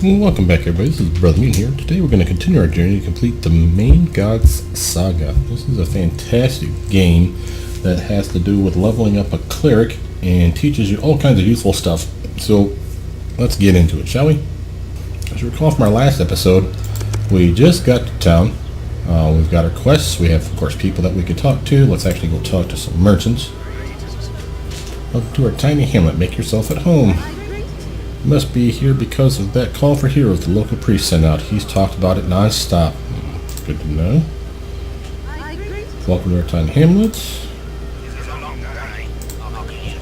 Welcome back, everybody. This is Brothermutant here. Today we're going to continue our journey to complete the Main Gods Saga. This is a fantastic game that has to do with leveling up a cleric and teaches you all kinds of useful stuff. So let's get into it, shall we? As you recall from our last episode, we just got to town. We've got our quests. We have, of course, people that we could talk to. Let's actually go talk to some merchants. Welcome to our tiny hamlet. Make yourself at home. You must be here because of that call for heroes the local priest sent out. He's talked about it non-stop. Good to know. Welcome to our tiny hamlet.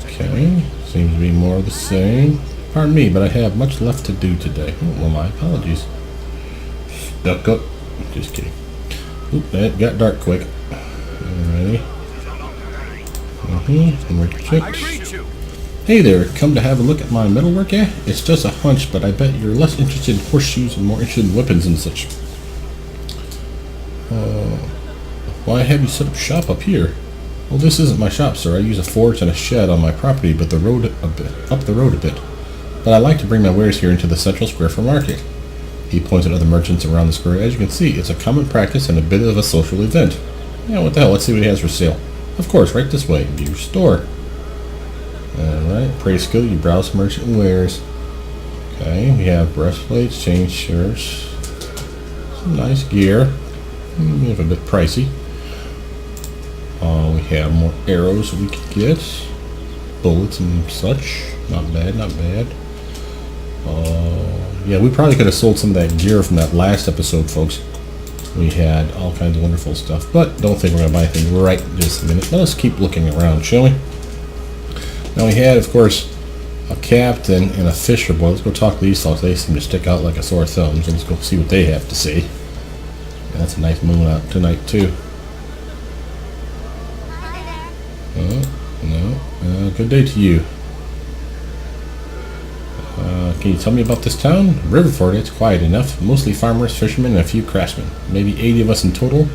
Okay, seems to be more of the same. Pardon me, but I have much left to do today. Oh, well, my apologies. Stuck up. Just kidding. Oop, that got dark quick. Alrighty. More chicks. Hey there, come to have a look at my metalwork, eh? It's just a hunch, but I bet you're less interested in horseshoes and more interested in weapons and such. Why have you set up shop up here? Well, this isn't my shop, sir. I use a forge and a shed on my property, but up the road a bit. But I like to bring my wares here into the central square for market. He points at other merchants around the square. As you can see, it's a common practice and a bit of a social event. Yeah, what the hell? Let's see what he has for sale. Of course, right this way. View store. Alright, praise skill, you browse merchant wares. Okay, we have breastplates, chain shirts, some nice gear. A bit pricey. We have more arrows we could get, bullets and such. Not bad, not bad. Yeah, we probably could have sold some of that gear from that last episode, folks. We had all kinds of wonderful stuff, but don't think we're going to buy anything right this minute. Let us keep looking around, shall we? Now we had, of course, a captain and a fisher boy. Let's go talk to these folks. They seem to stick out like a sore thumb, so let's go see what they have to say. Yeah, that's a nice moon out tonight, too. No. Good day to you. Can you tell me about this town? Riverford, it's quiet enough. Mostly farmers, fishermen, and a few craftsmen. Maybe 80 of us in total,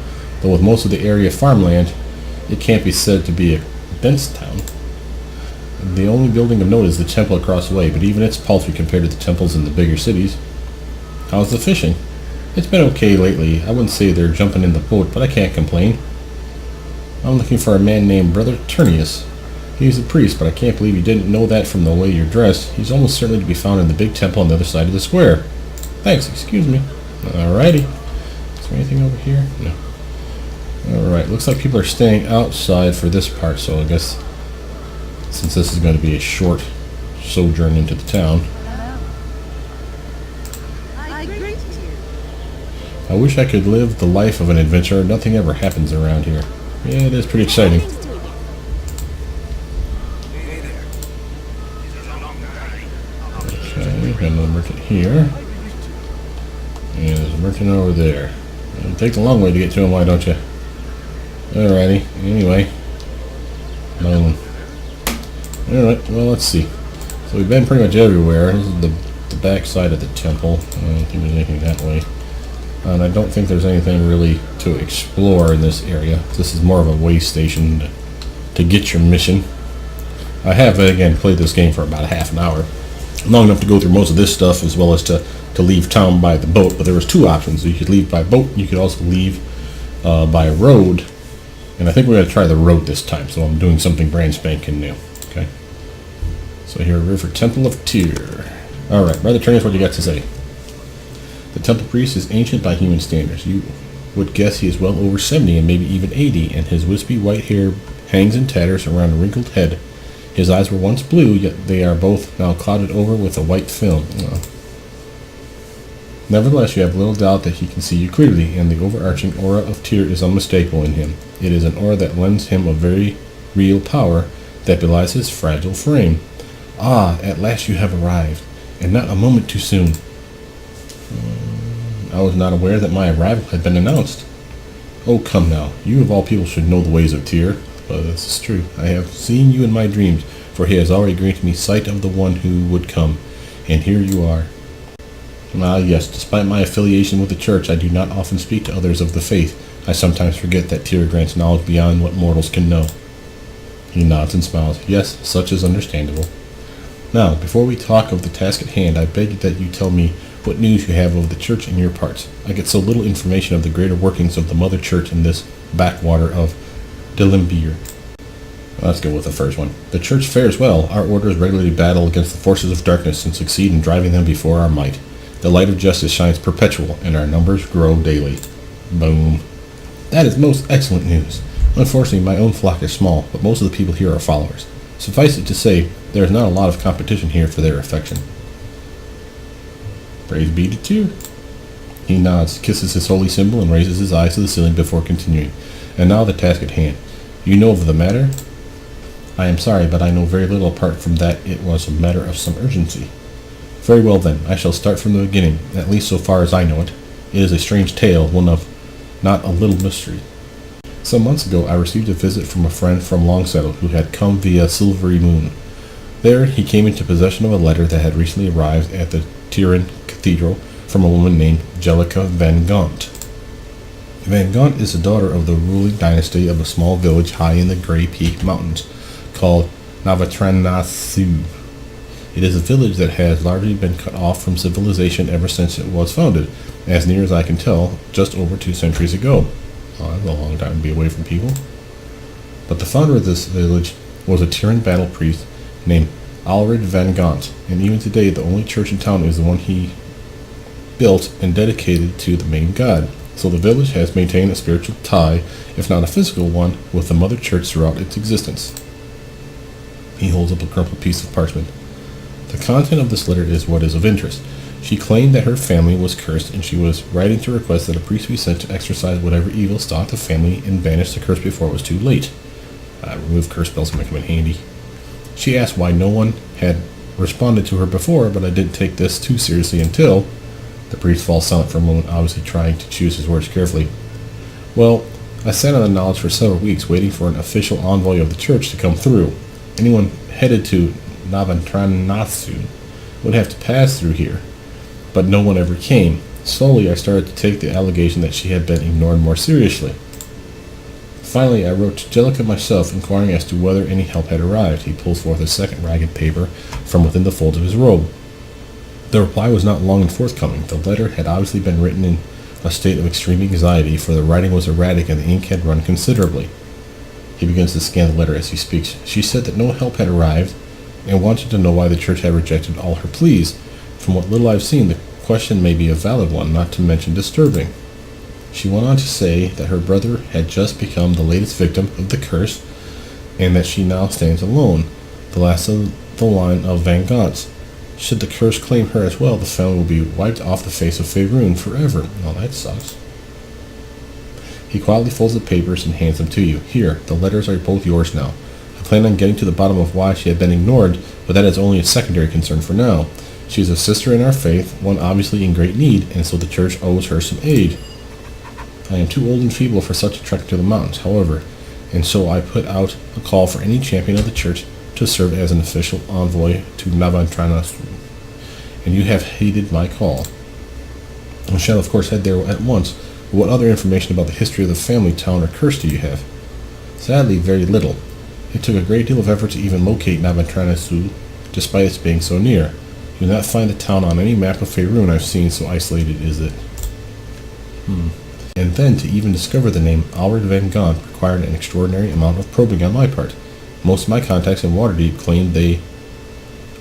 though with most of the area farmland, it can't be said to be a dense town. The only building of note is the temple across the way, but even it's paltry compared to the temples in the bigger cities. How's the fishing? It's been okay lately. I wouldn't say they're jumping in the boat, but I can't complain. I'm looking for a man named Brothermutant. He's a priest, but I can't believe you didn't know that from the way you're dressed. He's almost certainly to be found in the big temple on the other side of the square. Thanks, excuse me. Alrighty. Is there anything over here? No. Alright, looks like people are staying outside for this part, so I guess since this is going to be a short sojourn into the town. I wish I could live the life of an adventurer. Nothing ever happens around here. Yeah, it is pretty exciting. Okay, we've got another merchant here. And there's a merchant over there. It'll take the long way to get to him, why don't you? Alrighty, anyway. Alright, well, let's see. So we've been pretty much everywhere. This is the back side of the temple. I don't think there's anything that way. And I don't think there's anything really to explore in this area. This is more of a way station to get your mission. I have, again, played this game for about a half an hour. Long enough to go through most of this stuff as well as to leave town by the boat. But there was two options. You could leave by boat. You could also leave by road. And I think we're going to try the road this time. So I'm doing something brand spanking new. Okay. So here, River Temple of Tyr. Alright, Brother Turnus, what you got to say? The temple priest is ancient by human standards. You would guess he is well over 70 and maybe even 80, and his wispy white hair hangs in tatters around a wrinkled head. His eyes were once blue, yet they are both now clouded over with a white film. Nevertheless, you have little doubt that he can see you clearly, and the overarching aura of Tyr is unmistakable in him. It is an aura that lends him a very real power that belies his fragile frame. Ah, at last you have arrived, and not a moment too soon. I was not aware that my arrival had been announced. Oh, come now. You of all people should know the ways of Tyr. Well, this is true. I have seen you in my dreams, for he has already granted me sight of the one who would come. And here you are. Ah, yes, despite my affiliation with the church, I do not often speak to others of the faith. I sometimes forget that Tyr grants knowledge beyond what mortals can know. He nods and smiles. Yes, such is understandable. Now, before we talk of the task at hand, I beg that you tell me what news you have of the church in your parts. I get so little information of the greater workings of the mother church in this backwater of Delimbier. Let's go with the first one. The church fares well. Our orders regularly battle against the forces of darkness and succeed in driving them before our might. The light of justice shines perpetual, and our numbers grow daily. Boom. That is most excellent news. Unfortunately, my own flock is small, but most of the people here are followers. Suffice it to say, there is not a lot of competition here for their affection. Praise be to you. He nods, kisses his holy symbol, and raises his eyes to the ceiling before continuing. And now the task at hand. You know of the matter? I am sorry, but I know very little apart from that it was a matter of some urgency. Very well then, I shall start from the beginning, at least so far as I know it. It is a strange tale, one of not a little mystery. Some months ago I received a visit from a friend from Longsettle who had come via Silvery Moon. There he came into possession of a letter that had recently arrived at the Turin Cathedral from a woman named Jellica Van Gaunt. Van Gaunt is the daughter of the ruling dynasty of a small village high in the Grey Peak Mountains called Navatranasu. It is a village that has largely been cut off from civilization ever since it was founded, as near as I can tell, just over 2 centuries ago. Oh, that's a long time to be away from people. But the founder of this village was a Turin battle priest named Alred Van Gaunt, and even today the only church in town is the one he built and dedicated to the main god. So the village has maintained a spiritual tie, if not a physical one, with the mother church throughout its existence. He holds up a crumpled piece of parchment. The content of this letter is what is of interest. She claimed that her family was cursed, and she was writing to request that a priest be sent to exorcise whatever evil stalked the family and banish the curse before it was too late. Remove curse spells might come in handy. She asked why no one had responded to her before, but I didn't take this too seriously until... The priest falls silent for a moment, obviously trying to choose his words carefully. Well, I sat on the knowledge for several weeks, waiting for an official envoy of the church to come through. Anyone headed to Navatranasu would have to pass through here, but no one ever came. Slowly, I started to take the allegation that she had been ignored more seriously. Finally, I wrote to Jellica myself, inquiring as to whether any help had arrived. He pulls forth a second ragged paper from within the folds of his robe. The reply was not long in forthcoming. The letter had obviously been written in a state of extreme anxiety, for the writing was erratic and the ink had run considerably. He begins to scan the letter as he speaks. She said that no help had arrived, and wanted to know why the church had rejected all her pleas. From what little I've seen, the question may be a valid one, not to mention disturbing. She went on to say that her brother had just become the latest victim of the curse, and that she now stands alone, the last of the line of Van Gaunts. Should the curse claim her as well, the family will be wiped off the face of Faerun forever. Oh, that sucks. He quietly folds the papers and hands them to you. Here, the letters are both yours now. I plan on getting to the bottom of why she had been ignored, but that is only a secondary concern for now. She is a sister in our faith, one obviously in great need, and so the church owes her some aid. I am too old and feeble for such a trek to the mountains, however, and so I put out a call for any champion of the church to serve as an official envoy to Navatranasu. And you have heeded my call. I shall of course head there at once, but what other information about the history of the family, town, or curse do you have? Sadly, very little. It took a great deal of effort to even locate Navatranasu, despite its being so near. You will not find the town on any map of Faerun I've seen, so isolated is it. And then, to even discover the name Alred Van Gaunt required an extraordinary amount of probing on my part. Most of my contacts in Waterdeep claimed they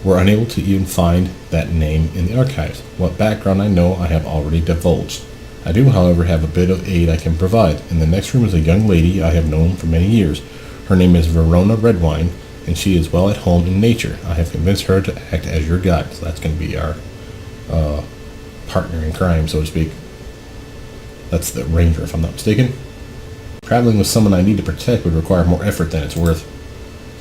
were unable to even find that name in the archives. What background I know I have already divulged. I do, however, have a bit of aid I can provide. In the next room is a young lady I have known for many years. Her name is Verona Redwine, and she is well at home in nature. I have convinced her to act as your guide, so that's going to be our partner in crime, so to speak. That's the ranger, if I'm not mistaken. Traveling with someone I need to protect would require more effort than it's worth.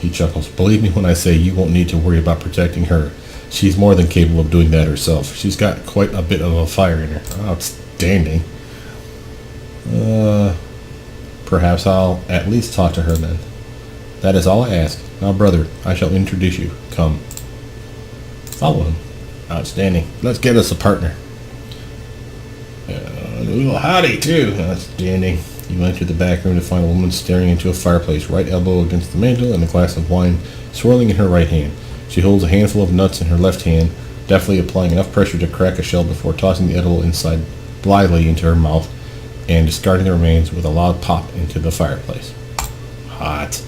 He chuckles. Believe me when I say you won't need to worry about protecting her. She's more than capable of doing that herself. She's got quite a bit of a fire in her. Outstanding. Perhaps I'll at least talk to her then. That is all I ask. Now, brother, I shall introduce you. Come. Follow him. Outstanding. Let's get us a partner. Howdy, too. Outstanding. You enter the back room to find a woman staring into a fireplace, right elbow against the mantel, and a glass of wine swirling in her right hand. She holds a handful of nuts in her left hand, deftly applying enough pressure to crack a shell before tossing the edible inside blithely into her mouth and discarding the remains with a loud pop into the fireplace. Hot.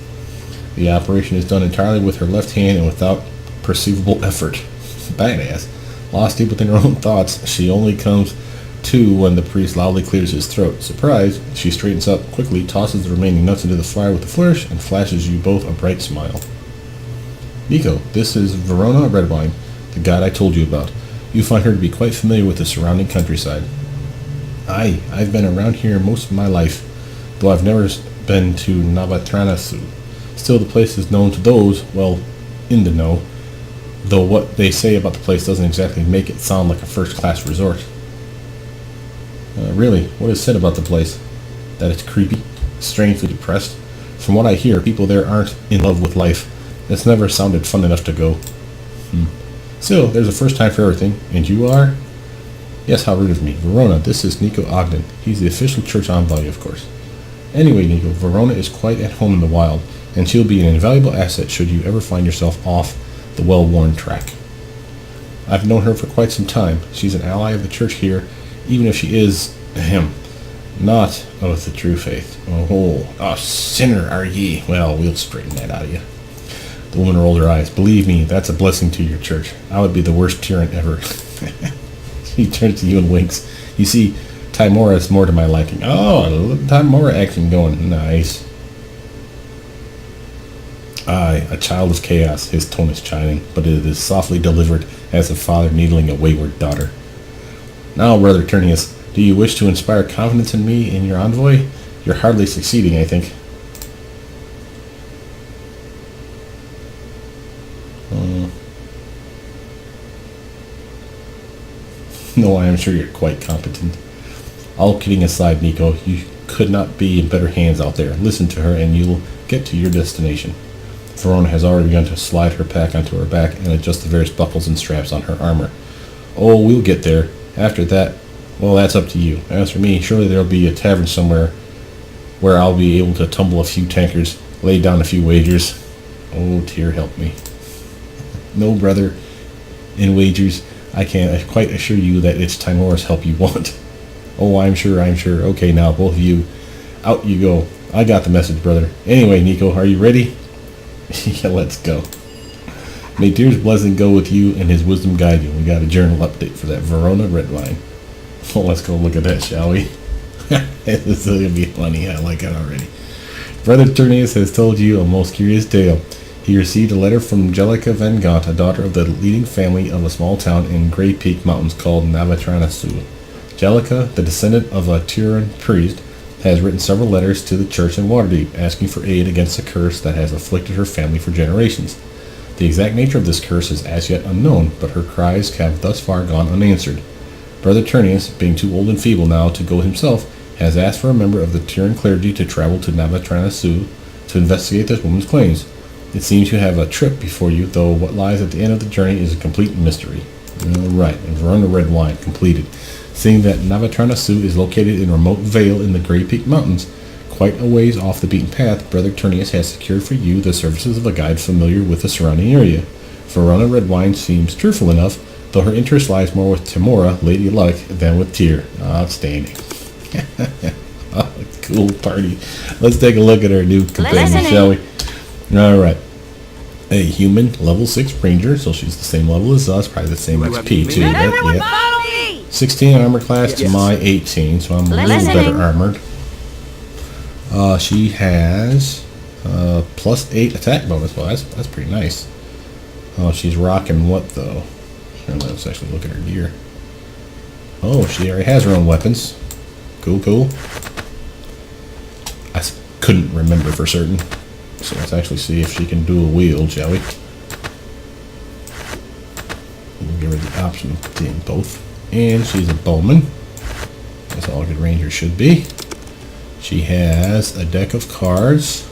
The operation is done entirely with her left hand and without perceivable effort. Badass. Lost deep within her own thoughts, she only comes to when the priest loudly clears his throat. Surprised, she straightens up, quickly tosses the remaining nuts into the fire with a flourish, and flashes you both a bright smile. Nico, this is Verona Redwine, the god I told you about. You find her to be quite familiar with the surrounding countryside. Aye, I've been around here most of my life, though I've never been to Navatranasu. Still, the place is known to those, well, in the know, though what they say about the place doesn't exactly make it sound like a first-class resort. Really, what is said about the place? That it's creepy, strangely depressed. From what I hear, people there aren't in love with life. It's never sounded fun enough to go. Still, there's a first time for everything, and you are? Yes, how rude of me. Verona, this is Nico Ogden. He's the official church envoy, of course. Anyway, Nico, Verona is quite at home in the wild, and she'll be an invaluable asset should you ever find yourself off the well-worn track. I've known her for quite some time. She's an ally of the church here, even if she is, not of the true faith. Oh, a sinner are ye. Well, we'll straighten that out of you. The woman rolled her eyes. Believe me, that's a blessing to your church. I would be the worst tyrant ever. He turns to you and winks. You see, Timora is more to my liking. Oh, Timora action going. Nice. Aye, a child of chaos. His tone is chiding, but it is softly delivered as a father needling a wayward daughter. Now, Brother Ternius, do you wish to inspire confidence in me and your envoy? You're hardly succeeding, I think. No, I am sure you're quite competent. All kidding aside, Nico, you could not be in better hands out there. Listen to her and you'll get to your destination. Verona has already begun to slide her pack onto her back and adjust the various buckles and straps on her armor. Oh, we'll get there. After that, well, that's up to you. As for me, surely there'll be a tavern somewhere where I'll be able to tumble a few tankers, lay down a few wagers. Oh, dear, help me. No, brother, in wagers, I can't quite assure you that it's Timora's help you want. Oh, I'm sure. Okay, now, both of you, out you go. I got the message, brother. Anyway, Nico, are you ready? Yeah, let's go. May Tyr's blessing go with you and his wisdom guide you. We got a journal update for that Verona Redwine. Well, let's go look at that, shall we? This is going to be funny. I like it already. Brother Ternius has told you a most curious tale. He received a letter from Angelica Van Gant, a daughter of the leading family of a small town in Grey Peak Mountains called Navatranasu. Angelica, the descendant of a Turan priest, has written several letters to the church in Waterdeep, asking for aid against a curse that has afflicted her family for generations. The exact nature of this curse is as yet unknown, but her cries have thus far gone unanswered. Brother Ternius, being too old and feeble now to go himself, has asked for a member of the Turan clergy to travel to Navatranasu to investigate this woman's claims. It seems you have a trip before you, though what lies at the end of the journey is a complete mystery. Right, and Verona Redwine, completed. Seeing that Navatranasu is located in a remote vale in the Grey Peak Mountains, quite a ways off the beaten path, Brother Ternius has secured for you the services of a guide familiar with the surrounding area. Verona Redwine seems cheerful enough, though her interest lies more with Timora, Lady Luck, than with Tyr. Outstanding. Oh, cool party. Let's take a look at our new companion, shall we? Alright. A human, level 6 ranger, so she's the same level as us, probably the same XP too. Yeah. 16 armor class to my 18, so I'm a little better armored. She has plus 8 attack bonus. Well, that's pretty nice. Oh, she's rocking what though? Let's actually look at her gear. Oh, she already has her own weapons. Cool. I couldn't remember for certain. So let's actually see if she can dual wield, shall we? We'll give her the option of doing both. And she's a bowman. That's all a good ranger should be. She has a deck of cards.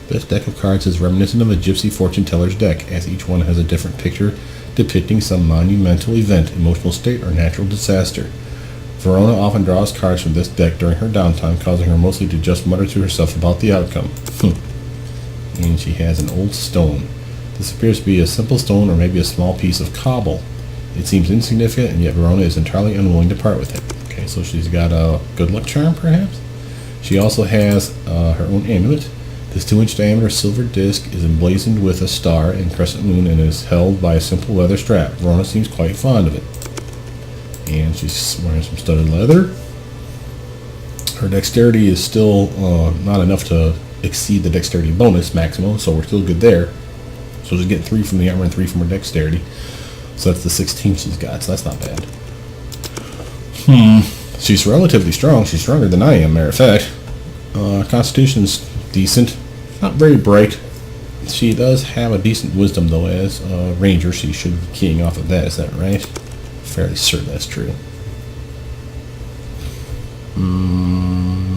This deck of cards is reminiscent of a gypsy fortune teller's deck, as each one has a different picture depicting some monumental event, emotional state, or natural disaster. Verona often draws cards from this deck during her downtime, causing her mostly to just mutter to herself about the outcome. And she has an old stone. This appears to be a simple stone or maybe a small piece of cobble. It seems insignificant, and yet Verona is entirely unwilling to part with it. Okay, so she's got a good luck charm, perhaps? She also has her own amulet. This 2-inch diameter silver disc is emblazoned with a star and crescent moon and is held by a simple leather strap. Verona seems quite fond of it. And she's wearing some studded leather. Her dexterity is still not enough to exceed the dexterity bonus maximum, so we're still good there. So she's getting 3 from the armor and 3 from her dexterity. So that's the 16 she's got, so that's not bad. She's relatively strong. She's stronger than I am, matter of fact. Constitution's decent. Not very bright. She does have a decent wisdom, though, as a ranger. She should be keying off of that, is that right? Fairly certain that's true.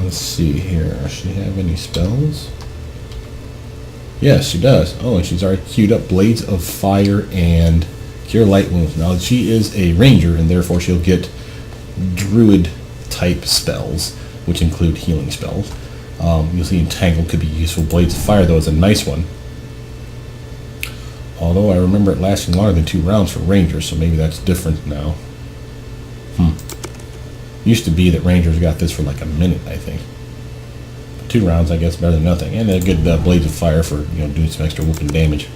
Let's see here. Does she have any spells? Yes, she does. Oh, and she's already queued up Blades of Fire and Cure Light Wounds. Now, she is a ranger, and therefore she'll get druid-type spells, which include healing spells. You'll see Entangle could be useful. Blades of Fire, though, is a nice one. Although I remember it lasting longer than 2 rounds for rangers, so maybe that's different now. Used to be that rangers got this for like a minute, I think. 2 rounds, I guess, better than nothing. And a good Blades of Fire for, doing some extra whooping damage.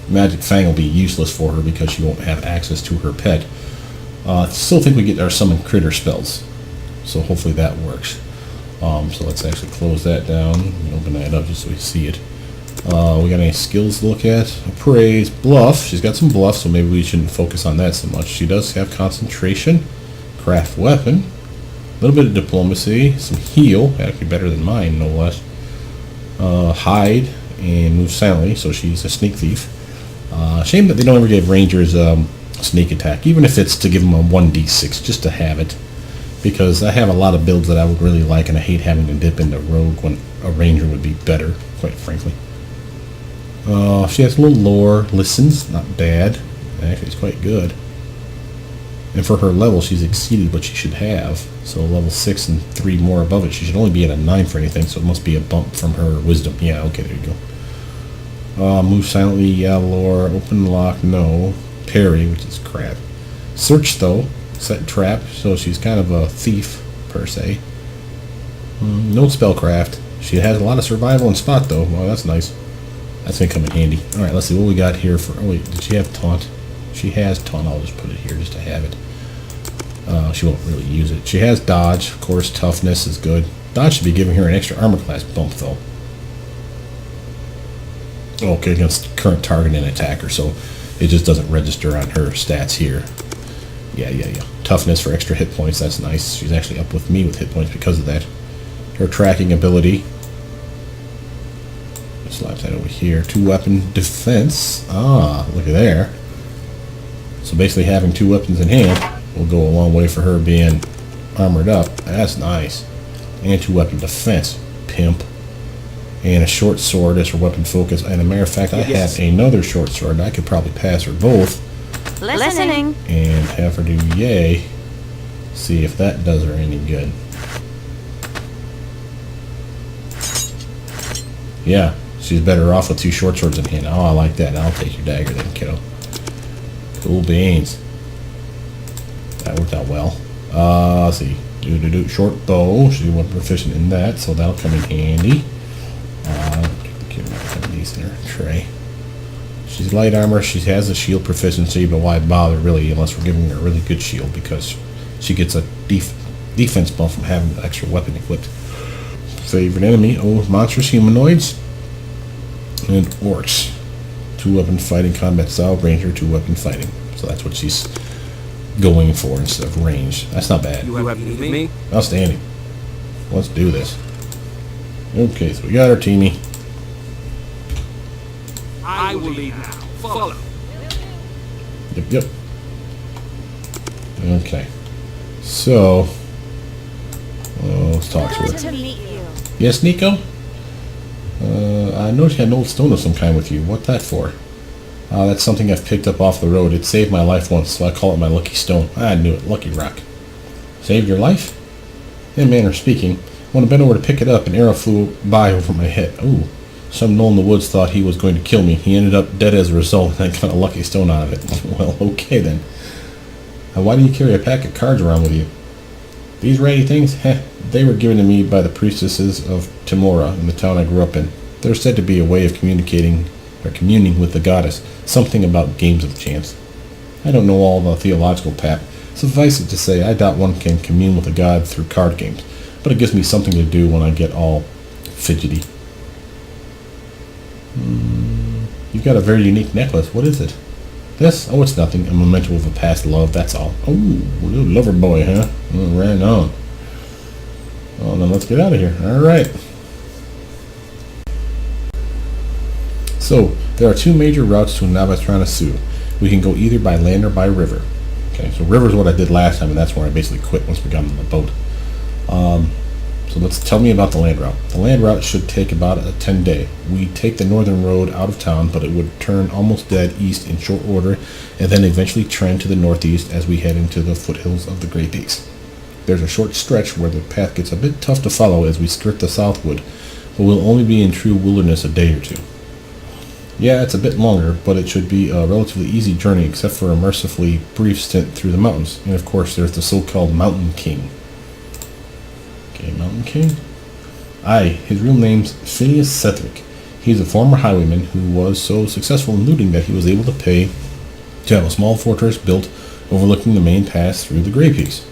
Magic Fang will be useless for her because she won't have access to her pet. Still think we get our summon critter spells, so hopefully that works. So let's actually close that down and open that up just so we see it. We got any skills to look at? Appraise, Bluff. She's got some bluff, so maybe we shouldn't focus on that so much. She does have concentration, craft weapon, a little bit of diplomacy, some heal, actually better than mine, no less. Hide and move silently, so she's a sneak thief. Shame that they don't ever give rangers sneak attack, even if it's to give them a 1d6 just to have it, because I have a lot of builds that I would really like, and I hate having to dip into rogue when a ranger would be better, quite frankly. She has a little lore. Listens, not bad. Actually, it's quite good. And for her level, she's exceeded what she should have. So level 6 and 3 more above it. She should only be at a 9 for anything, so it must be a bump from her wisdom. Yeah, okay, there you go. Move silently, yeah, lore. Open lock, no. Parry, which is crap. Search, though. Set trap, so she's kind of a thief, per se. No spellcraft. She has a lot of survival and spot, though. Well, that's nice. That's going to come in handy. Alright, let's see what we got here for... Oh, wait, did she have taunt? She has taunt. I'll just put it here just to have it. She won't really use it. She has dodge. Of course, toughness is good. Dodge should be giving her an extra armor class bump, though. Okay, against current target and attacker, so it just doesn't register on her stats here. Yeah. Toughness for extra hit points. That's nice. She's actually up with me with hit points because of that. Her tracking ability. Slap that over here. 2-weapon defense. Ah, look at there. So basically having 2 weapons in hand will go a long way for her being armored up. That's nice. And 2-weapon defense. Pimp. And a short sword as her weapon focus. And a matter of fact, I have another short sword. I could probably pass her both. Listening. And have her do yay. See if that does her any good. Yeah, she's better off with 2 short swords in hand. Oh, I like that. I'll take your dagger then, kiddo. Cool beans. That worked out well. Let's see. Short bow. She's one proficient in that, so that'll come in handy. Get these in her tray. She's light armor. She has a shield proficiency, but why bother really unless we're giving her a really good shield, because she gets a defense buff from having the extra weapon equipped. Favorite enemy, monstrous humanoids and orcs. 2-weapon fighting combat style, ranger, 2-weapon fighting. So that's what she's going for instead of range. That's not bad. You have need me? Outstanding. Let's do this. Okay, so we got our teamie. I will lead now. Follow. Yep. Okay. So, let's talk to her. To meet you. Yes, Nico? I noticed you had an old stone of some kind with you. What that for? That's something I've picked up off the road. It saved my life once, so I call it my lucky stone. I knew it. Lucky rock. Saved your life? In manner of speaking. When I bent over to pick it up, an arrow flew by over my head. Ooh. Some knoll in the woods thought he was going to kill me. He ended up dead as a result, and I got a lucky stone out of it. Well, okay then. And why do you carry a pack of cards around with you? These ratty things? Heh, they were given to me by the priestesses of Timora in the town I grew up in. They're said to be a way of communicating or communing with the goddess, something about games of chance. I don't know all the theological pap. Suffice it to say, I doubt one can commune with a god through card games, but it gives me something to do when I get all fidgety. You've got a very unique necklace. What is it? This? Oh, it's nothing. A memento of a past love, that's all. Oh, little lover boy, huh? Oh, right on. Well, then let's get out of here. Alright. So, there are two major routes to Navatrana. We can go either by land or by river. Okay, so river is what I did last time, and that's where I basically quit once we got on the boat. So let's tell me about the land route. The land route should take about a 10-day. We take the northern road out of town, but it would turn almost dead east in short order, and then eventually trend to the northeast as we head into the foothills of the Great Peaks. There's a short stretch where the path gets a bit tough to follow as we skirt the southwood, but we'll only be in true wilderness a day or two. Yeah, it's a bit longer, but it should be a relatively easy journey except for a mercifully brief stint through the mountains. And of course, there's the so-called Mountain King. Okay, Mountain King? Aye, his real name's Phineas Cethric. He's a former highwayman who was so successful in looting that he was able to pay to have a small fortress built overlooking the main pass through the Grey Peaks.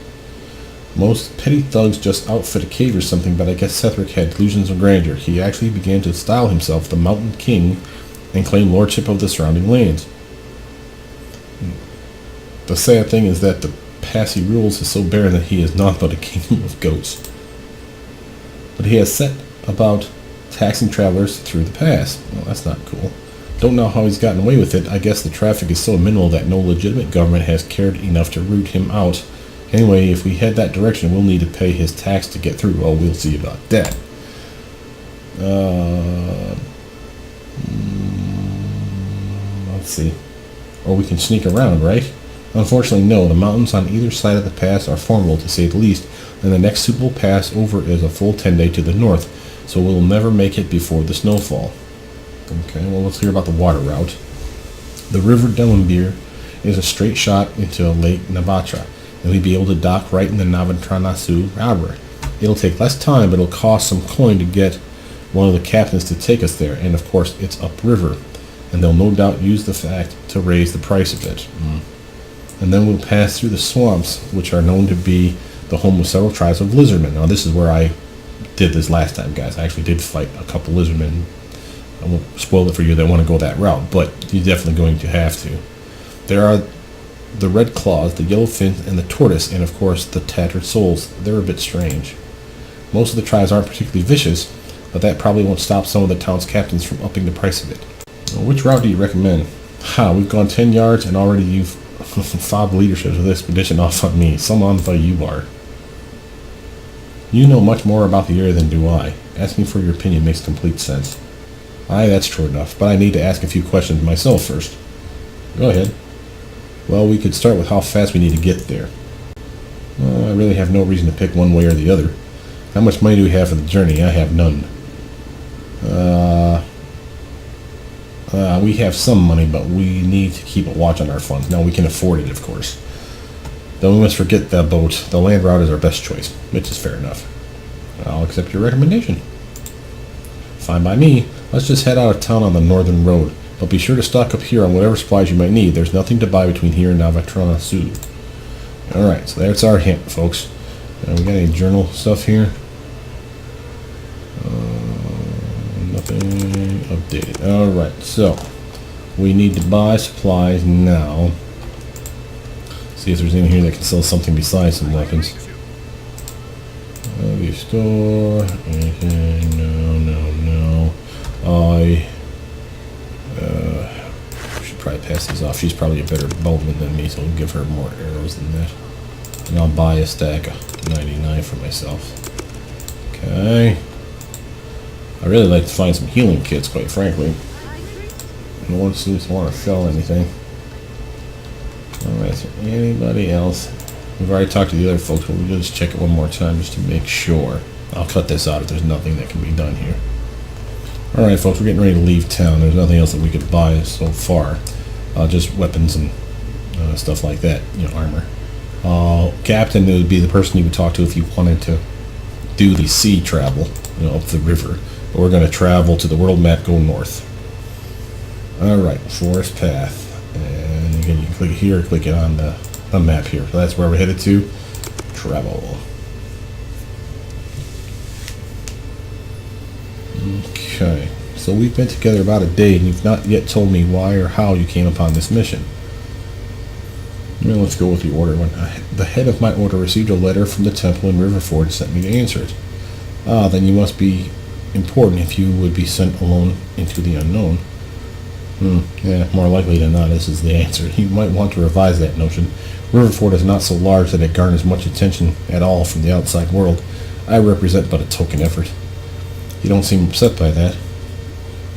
Most petty thugs just outfit a cave or something, but I guess Cethric had delusions of grandeur. He actually began to style himself the Mountain King and claim lordship of the surrounding lands. The sad thing is that the pass he rules is so barren that he is not but a kingdom of goats. But he has set about taxing travelers through the pass. Well, that's not cool. Don't know how he's gotten away with it. I guess the traffic is so minimal that no legitimate government has cared enough to root him out. Anyway, if we head that direction, we'll need to pay his tax to get through. Well, we'll see about that. Let's see. Or we can sneak around, right? Unfortunately, no. The mountains on either side of the pass are formidable, to say the least, and the next suitable pass over is a full 10-day to the north, so we'll never make it before the snowfall. Okay, well, let's hear about the water route. The River Delambir is a straight shot into Lake Navatra, and we'd be able to dock right in the Navatranasu Harbor. It'll take less time, but it'll cost some coin to get one of the captains to take us there, and of course, it's upriver, and they'll no doubt use the fact to raise the price a bit. And then we'll pass through the swamps, which are known to be the home of several tribes of lizardmen. Now, this is where I did this last time, guys. I actually did fight a couple lizardmen. I won't spoil it for you that want to go that route, but you're definitely going to have to. There are the red claws, the yellow fins, and the tortoise, and of course the tattered souls. They're a bit strange. Most of the tribes aren't particularly vicious, but that probably won't stop some of the town's captains from upping the price of it. Well, which route do you recommend? We've gone 10 yards, and already you've fobbed leadership of the expedition off on me. Some on by you are. You know much more about the area than do I. Asking for your opinion makes complete sense. Aye, that's true enough, but I need to ask a few questions myself first. Go ahead. Well, we could start with how fast we need to get there. I really have no reason to pick one way or the other. How much money do we have for the journey? I have none. We have some money, but we need to keep a watch on our funds. Now, we can afford it, of course. Then we must forget the boat. The land route is our best choice, which is fair enough. I'll accept your recommendation. Fine by me. Let's just head out of town on the northern road, but be sure to stock up here on whatever supplies you might need. There's nothing to buy between here and Navatrana. Alright, so that's our hint, folks. We got any journal stuff here? Nothing updated. Alright, so we need to buy supplies now. See if there's anything here that can sell something besides some weapons. The store. Anything? No. I should probably pass these off. She's probably a better bowman than me, so we'll give her more arrows than that. And I'll buy a stack of 99 for myself. Okay. I really like to find some healing kits, quite frankly. No one seems to want to sell anything. Alright, is there anybody else? We've already talked to the other folks, but we'll just check it one more time just to make sure. I'll cut this out if there's nothing that can be done here. Alright, folks, we're getting ready to leave town. There's nothing else that we could buy so far. Just weapons and stuff like that, armor. Captain would be the person you would talk to if you wanted to do the sea travel, up the river. But we're going to travel to the world map, go north. Alright, forest path. And again, you can click here, click it on the map here. So that's where we're headed to. Travel. Okay, so we've been together about a day and you've not yet told me why or how you came upon this mission. Well, let's go with the order. When the head of my order received a letter from the temple in Riverford and sent me to answer it. Ah, then you must be important if you would be sent alone into the unknown. Yeah, more likely than not, this is the answer. You might want to revise that notion. Riverford is not so large that it garners much attention at all from the outside world. I represent but a token effort. You don't seem upset by that.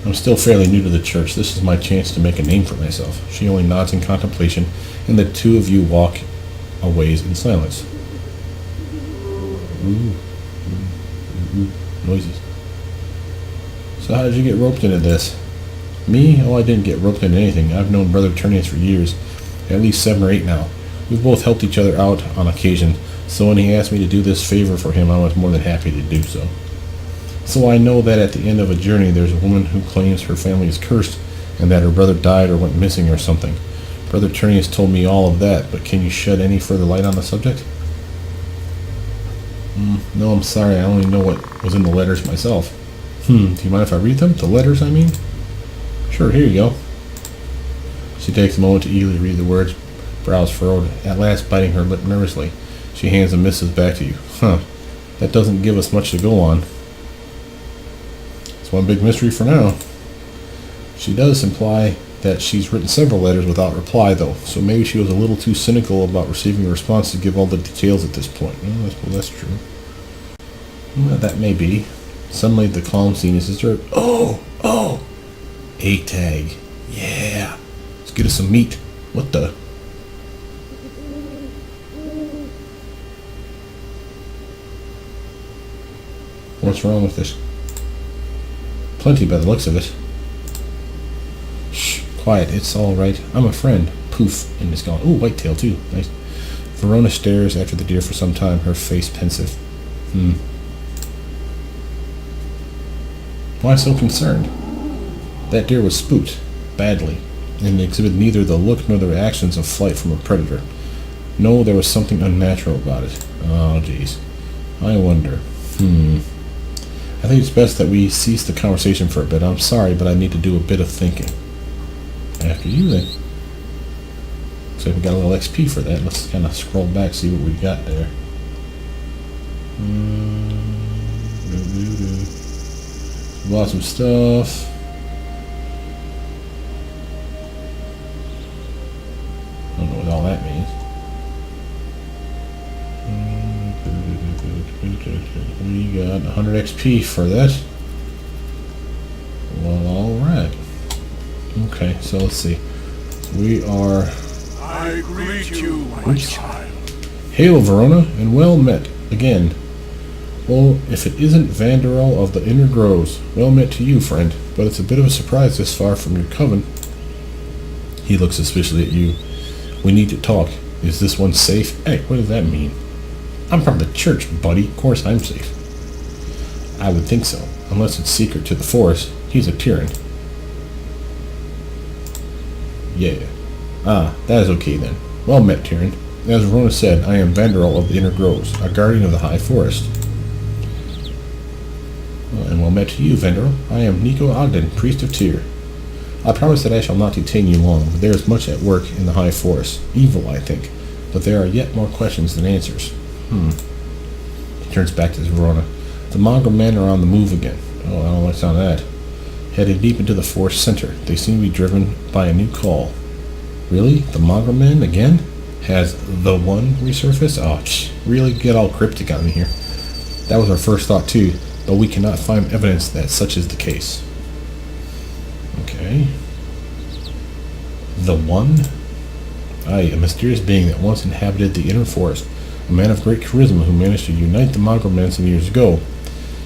I'm still fairly new to the church. This is my chance to make a name for myself. She only nods in contemplation, and the two of you walk a ways in silence. Noises. So how did you get roped into this? Me? Oh, I didn't get roped into anything. I've known Brother Ternius for years. At least 7 or 8 now. We've both helped each other out on occasion, so when he asked me to do this favor for him, I was more than happy to do so. So I know that at the end of a journey there's a woman who claims her family is cursed, and that her brother died or went missing or something. Brother Ternius told me all of that, but can you shed any further light on the subject? No, I'm sorry, I only know what was in the letters myself. Do you mind if I read them? The letters, I mean? Sure, here you go. She takes a moment to eagerly read the words, brows furrowed, at last biting her lip nervously. She hands the missives back to you. That doesn't give us much to go on. It's one big mystery for now. She does imply that she's written several letters without reply, though, so maybe she was a little too cynical about receiving a response to give all the details at this point. Well, that's true. Well, that may be. Suddenly the calm scene is disturbed. Oh! A-tag. Yeah! Let's get us some meat. What the? What's wrong with this? Plenty by the looks of it. Shh, quiet, it's all right. I'm a friend. Poof, and it's gone. Ooh, whitetail too. Nice. Verona stares after the deer for some time, her face pensive. Why so concerned? That deer was spooked, badly, and exhibited neither the look nor the reactions of flight from a predator. No, there was something unnatural about it. Oh, jeez. I wonder. I think it's best that we cease the conversation for a bit. I'm sorry, but I need to do a bit of thinking. After you, then. Looks like we got a little XP for that. Let's kind of scroll back, see what we got there. Lots of stuff. I don't know what all that means. We got 100 XP for that. Well, alright. Okay, so let's see. We are... I greet you, my child. Hail, Verona, and well met, again. Well, if it isn't Vanderel of the Inner Groves, well met to you, friend, but it's a bit of a surprise this far from your coven. He looks suspiciously at you. We need to talk. Is this one safe? Hey, what does that mean? I'm from the church, buddy. Of course I'm safe. I would think so, unless it's secret to the forest. He's a tyrant. Yeah. Ah, that is okay then. Well met, tyrant. As Verona said, I am Vanderel of the Inner Groves, a guardian of the High Forest. And well met to you, Vanderel. I am Nico Ogden, priest of Tyr. I promise that I shall not detain you long, but there is much at work in the High Forest. Evil, I think, but there are yet more questions than answers. He turns back to Verona. The mongrel men are on the move again. Oh, I don't like the sound of that. Headed deep into the forest center. They seem to be driven by a new call. Really? The mongrel men again? Has the one resurfaced? Oh, really get all cryptic on me here. That was our first thought too, but we cannot find evidence that such is the case. Okay. The one? Aye, a mysterious being that once inhabited the inner forest. A man of great charisma who managed to unite the mongrel men some years ago.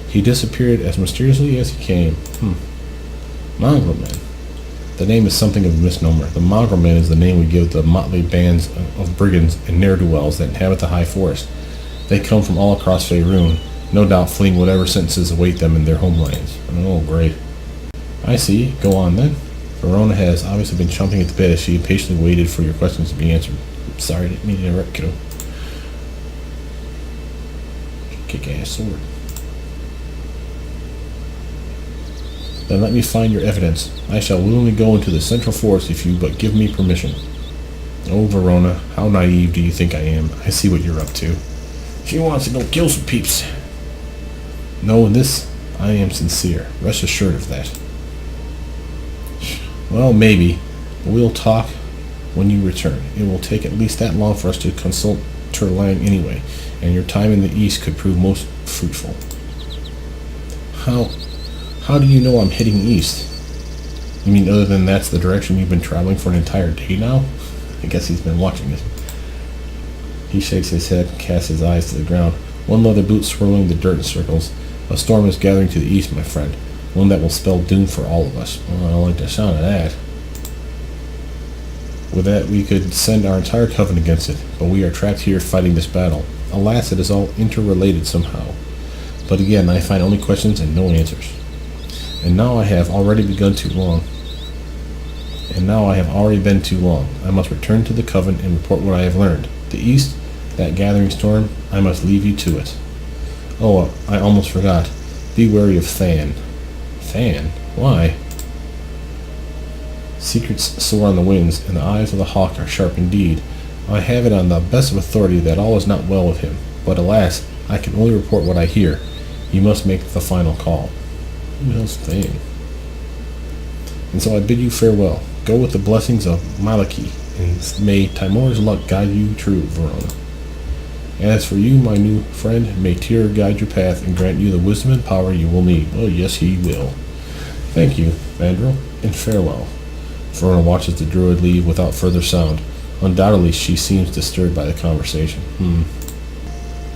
He disappeared as mysteriously as he came. Mongrel men. The name is something of a misnomer. The mongrel men is the name we give the motley bands of brigands and ne'er-do-wells that inhabit the high forest. They come from all across Verona, no doubt fleeing whatever sentences await them in their homelands. Oh, great. I see. Go on, then. Verona has obviously been chomping at the bit as she impatiently waited for your questions to be answered. Sorry, I didn't mean to interrupt, kiddo. Kick-ass sword. Then let me find your evidence. I shall willingly go into the central forest if you but give me permission. Oh, Verona, how naive do you think I am? I see what you're up to. She wants to go kill some peeps. No, in this, I am sincere. Rest assured of that. Well, maybe, but we'll talk when you return. It will take at least that long for us to consult Terlang anyway, and your time in the east could prove most fruitful. How do you know I'm heading east? You mean other than that's the direction you've been traveling for an entire day now? I guess he's been watching this. He shakes his head and casts his eyes to the ground. One leather boot swirling the dirt in circles. A storm is gathering to the east, my friend. One that will spell doom for all of us. Well, I don't like the sound of that. With that, we could send our entire coven against it, but we are trapped here fighting this battle. Alas, it is all interrelated somehow. But again, I find only questions and no answers. And now I have already been too long. I must return to the coven and report what I have learned. The east, that gathering storm, I must leave you to it. Oh, I almost forgot. Be wary of Than. Than? Why? Secrets soar on the winds, and the eyes of the hawk are sharp indeed. I have it on the best of authority that all is not well with him. But alas, I can only report what I hear. You must make the final call. Who knows Than? And so I bid you farewell. Go with the blessings of Maliki, and may Timor's luck guide you true, Verona. As for you, my new friend, may Tyr guide your path and grant you the wisdom and power you will need. Oh, yes, he will. Thank you, Vandrel, and farewell. Verona watches the druid leave without further sound. Undoubtedly, she seems disturbed by the conversation.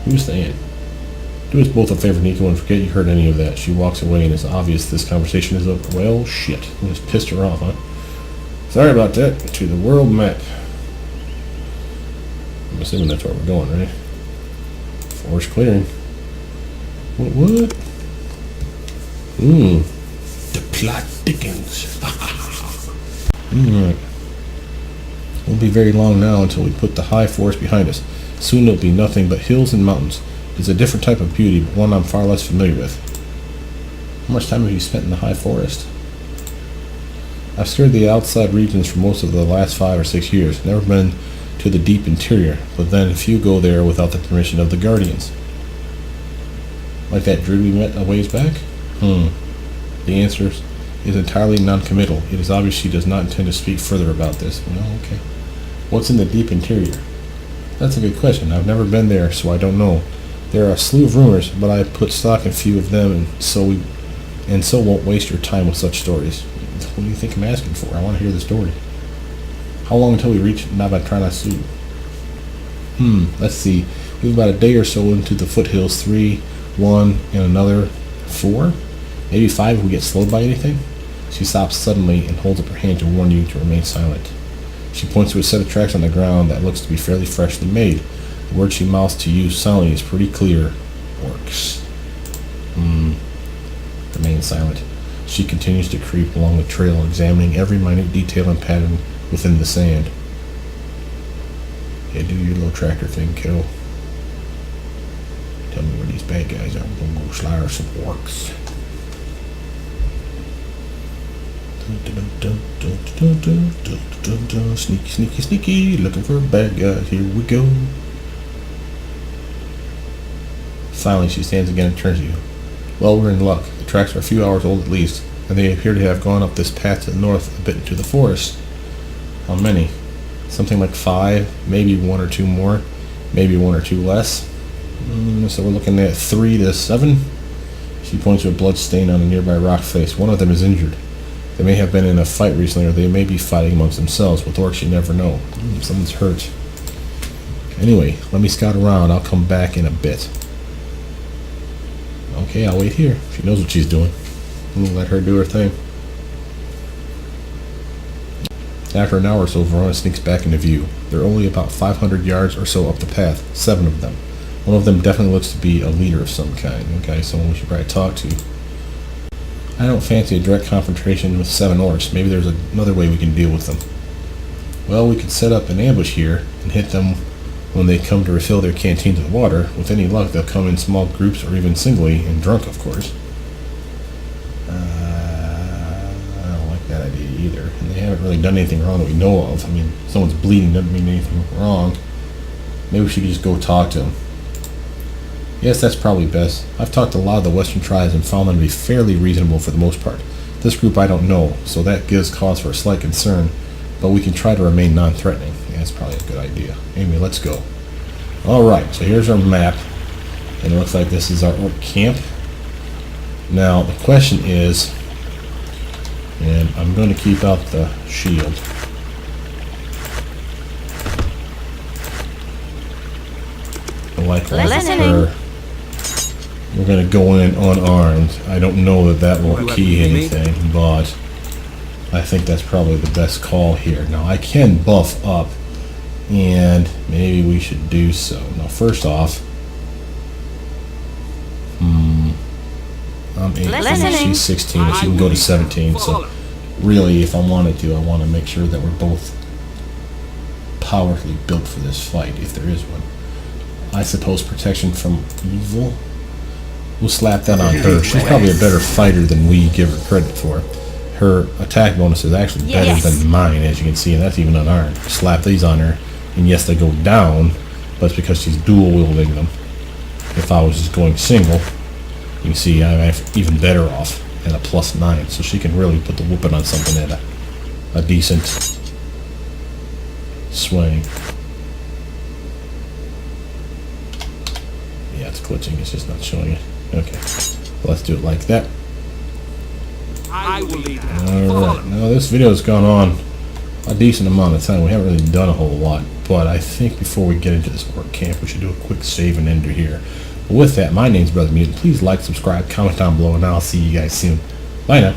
Who's Than? Do us both a favor, Nico, and forget you heard any of that. She walks away, and it's obvious this conversation is over. Well, shit. I just pissed her off, huh? Sorry about that. To the world map. I'm assuming that's where we're going, right? Forest clearing. What? The plot thickens. Alright. Won't be very long now until we put the high forest behind us. Soon it'll be nothing but hills and mountains. It's a different type of beauty, but one I'm far less familiar with. How much time have you spent in the high forest? I've scoured the outside regions for most of the last 5 or 6 years. Never been to the deep interior, but then few go there without the permission of the guardians. Like that druid we met a ways back? The answer is entirely non-committal. It is obvious she does not intend to speak further about this. Well, okay. What's in the deep interior? That's a good question. I've never been there, so I don't know. There are a slew of rumors, but I put stock in few of them, and so won't waste your time with such stories. What do you think I'm asking for? I want to hear the story. How long until we reach Navatranasu? Let's see. We have about a day or so into the foothills. 3, 1, and another 4? Maybe 5 if we get slowed by anything? She stops suddenly and holds up her hand to warn you to remain silent. She points to a set of tracks on the ground that looks to be fairly freshly made. The word she mouths to you silently is pretty clear. Orcs. Remain silent. She continues to creep along the trail, examining every minute detail and pattern within the sand. Yeah, do your little tracker thing, kiddo. Tell me where these bad guys are. We're gonna go slaughter some orcs. Sneaky, sneaky, sneaky. Looking for a bad guy. Here we go. Finally, she stands again and turns to you. Well, we're in luck. The tracks are a few hours old at least, and they appear to have gone up this path to the north a bit into the forest. How many? Something like 5, maybe 1 or 2 more, maybe 1 or 2 less. So we're looking at 3 to 7. She points to a blood stain on a nearby rock face. One of them is injured. They may have been in a fight recently, or they may be fighting amongst themselves. With orcs, you never know. Someone's hurt. Anyway, let me scout around. I'll come back in a bit. Okay, I'll wait here. She knows what she's doing. We'll let her do her thing. After an hour or so, Verona sneaks back into view. They're only about 500 yards or so up the path, 7 of them. One of them definitely looks to be a leader of some kind. Okay, someone we should probably talk to. I don't fancy a direct confrontation with 7 orcs. Maybe there's another way we can deal with them. Well, we could set up an ambush here and hit them when they come to refill their canteens with water. With any luck, they'll come in small groups or even singly, and drunk, of course. I don't like that idea either. And they haven't really done anything wrong that we know of. I mean, if someone's bleeding doesn't mean anything wrong. Maybe we should just go talk to them. Yes, that's probably best. I've talked to a lot of the Western tribes and found them to be fairly reasonable for the most part. This group I don't know, so that gives cause for a slight concern, but we can try to remain non-threatening. Yeah, that's probably a good idea. Anyway, let's go. Alright, so here's our map, and it looks like this is our orc camp. Now, the question is, and I'm going to keep out the shield. Likewise, we're going to go in unarmed. I don't know that will key anything, but I think that's probably the best call here. Now, I can buff up, and maybe we should do so. Now, first off, I'm 18, she's 16, and she can go to 17, so really, if I wanted to, I want to make sure that we're both powerfully built for this fight, if there is one. I suppose protection from evil. We'll slap that on her. She's probably a better fighter than we give her credit for. Her attack bonus is actually better than mine, as you can see, and that's even unarmed. Slap these on her, and yes, they go down, but it's because she's dual wielding them. If I was just going single, you can see I'm even better off at a +9, so she can really put the whooping on something at a decent swing. Yeah, it's glitching, it's just not showing it. Okay, well, let's do it like that. I will lead now. Alright, now this video has gone on a decent amount of time. We haven't really done a whole lot, but I think before we get into this orc camp, we should do a quick save and ender here. But with that, my name's Brothermutant. Please like, subscribe, comment down below, and I'll see you guys soon. Bye now.